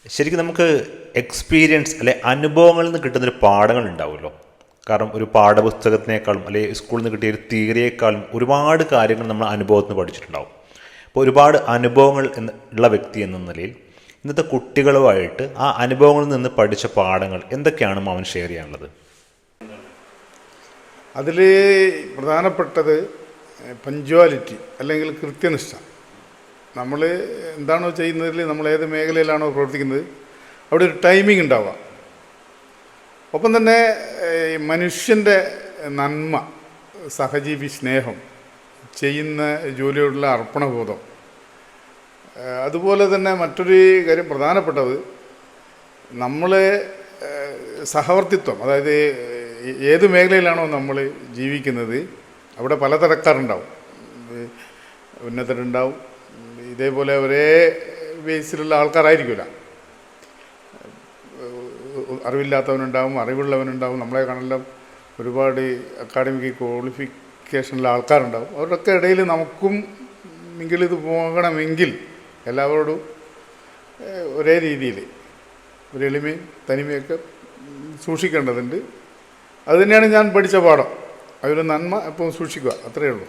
ശരിക്കും നമുക്ക് എക്സ്പീരിയൻസ് അല്ലെ അനുഭവങ്ങളിൽ നിന്ന് കിട്ടുന്നൊരു പാഠങ്ങൾ ഉണ്ടാവുമല്ലോ. കാരണം ഒരു പാഠപുസ്തകത്തിനേക്കാളും അല്ലെങ്കിൽ സ്കൂളിൽ നിന്ന് കിട്ടിയ ഒരു തിയറിയേക്കാളും ഒരുപാട് കാര്യങ്ങൾ നമ്മൾ അനുഭവത്തിൽ നിന്ന് പഠിച്ചിട്ടുണ്ടാവും. അപ്പോൾ ഒരുപാട് അനുഭവങ്ങൾ ഉള്ള വ്യക്തി എന്ന നിലയിൽ ഇന്നത്തെ കുട്ടികളുമായിട്ട് ആ അനുഭവങ്ങളിൽ നിന്ന് പഠിച്ച പാഠങ്ങൾ എന്തൊക്കെയാണ് അവൻ ഷെയർ ചെയ്യാനുള്ളത്? അതിൽ പ്രധാനപ്പെട്ടത് പഞ്ച്വാലിറ്റി അല്ലെങ്കിൽ കൃത്യനിഷ്ഠ. നമ്മൾ എന്താണോ ചെയ്യുന്നതിൽ, നമ്മൾ ഏത് മേഖലയിലാണോ പ്രവർത്തിക്കുന്നത് അവിടെ ഒരു ടൈമിംഗ് ഉണ്ടാവുക. ഒപ്പം തന്നെ മനുഷ്യൻ്റെ നന്മ, സഹജീവി സ്നേഹം, ചെയ്യുന്ന ജോലിയോടുള്ള അർപ്പണബോധം. അതുപോലെ തന്നെ മറ്റൊരു കാര്യം പ്രധാനപ്പെട്ടത് നമ്മൾ സഹവർത്തിത്വം. അതായത് ഏത് മേഖലയിലാണോ നമ്മൾ ജീവിക്കുന്നത് അവിടെ പലതരക്കാരുണ്ടാവും. ഉന്നതരുണ്ടാവും, ഇതേപോലെ ഒരേ ബേസിലുള്ള ആൾക്കാരായിരിക്കില്ല. അറിവില്ലാത്തവനുണ്ടാവും, അറിവുള്ളവനുണ്ടാവും. നമ്മളെ കാണാൻ ഒരുപാട് അക്കാഡമിക് ക്വാളിഫിക്കേഷനുള്ള ആൾക്കാരുണ്ടാവും. അവരുടെയൊക്കെ ഇടയിൽ നമുക്കും ഇത് പോകണമെങ്കിൽ എല്ലാവരോടും ഒരേ രീതിയിൽ ഒരു എളിമയും തനിമയൊക്കെ സൂക്ഷിക്കേണ്ടതുണ്ട്. അതുതന്നെയാണ് ഞാൻ പഠിച്ച പാഠം. അതിൽ നന്മ എപ്പോഴും സൂക്ഷിക്കുക, അത്രയേ ഉള്ളൂ.